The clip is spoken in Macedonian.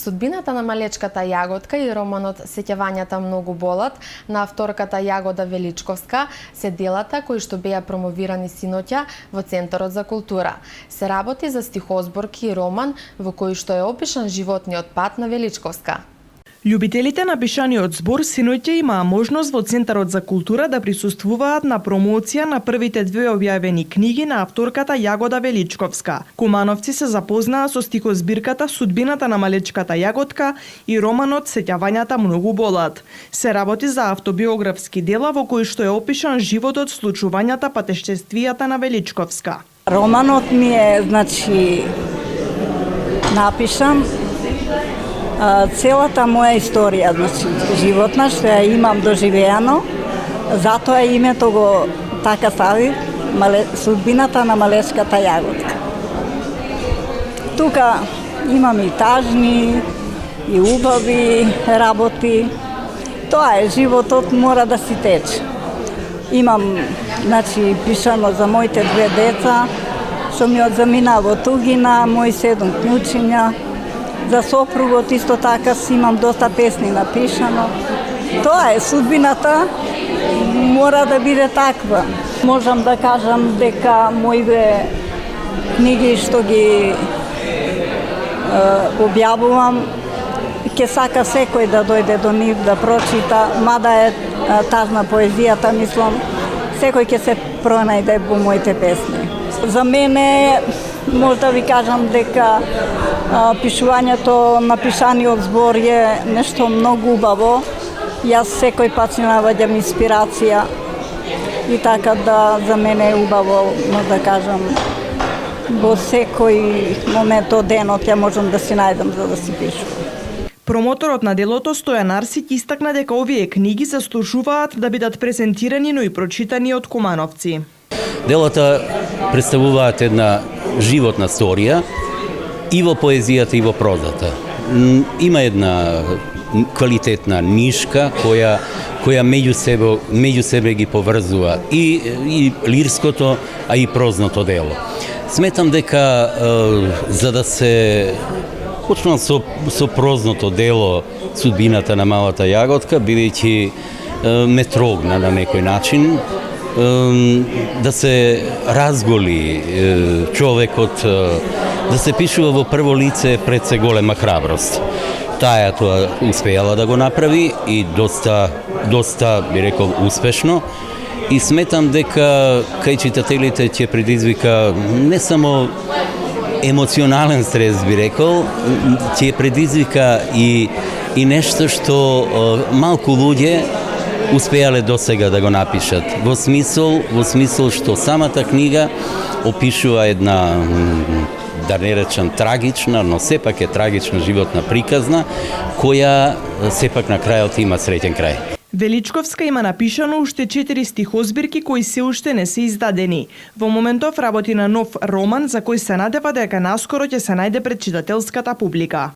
Судбината на малечката Јаготка и романот Сеќавањата многу болат на авторката Јагода Величковска се делата кои што беа промовирани синоќа во Центарот за култура. Се работи за стихозборки и роман во кој што е опишан животниот пат на Величковска. Љубителите на пишаниот збор синоќа имаа можност во Центарот за култура да присуствуваат на промоција на првите две објавени книги на авторката Јагода Величковска. Кумановци се запознаа со стихозбирката Судбината на малечката Јаготка и романот Сеќавањата многу болат. Се работи за автобиографски дела во кои што е опишан животот, случувањата, патешествијата на Величковска. Романот ми е, напишан целата моја историја, животна, што ја имам доживеано, затоа името го така стави Судбината на малечката Јаготка. Тука имам и тажни, и убави работи. Тоа е, животот мора да си тече. Имам, пишано за моите две деца, што ми одзамина во тугина, мои 7 књучиња. За сопругот исто така си имам доста песни напишано. Тоа е, судбината мора да биде таква. Можам да кажам дека моите книги што ги објавувам, ќе сака секој да дојде до нив да прочита, мада е тажна поезијата, мислам, секој ќе се пронајде во моите песни. За мене може да ви кажам дека пишувањето на пишаниот збор е нешто многу убаво. Јас секој пат си наоѓам инспирација и така да за мене е убаво, може да кажам, во секој момент од денот ја можам да си најдам за да си пишувам. Промоторот на делото Стојан Арсик истакна дека овие книги заслужуваат да бидат презентирани, но и прочитани од кумановци. Делата представуваат една животна сторија и во поезијата и во прозата. Има една квалитетна нишка која меѓу себе ги поврзува и лирското, а и прозното дело. Сметам дека за да се почнам со прозното дело Судбината на малата Јаготка, бидејќи ме трогна на некој начин, да се разголи човекот, да се пишува во прво лице пред се голема храброст. Таа тоа успеала да го направи и доста би рекол успешно. И сметам дека кај читателите ќе предизвика не само емоционален стрес, би рекол, ќе предизвика и нешто што малку луѓе успеале досега да го напишат. Во смисол што самата книга опишува една, да не речам трагична, но сепак е трагична животна приказна, која сепак на крајот има среќен крај. Величковска има напишано уште 4 стихозбирки кои се уште не се издадени. Во моментов работи на нов роман за кој се надева дека наскоро ќе се најде пред читателската публика.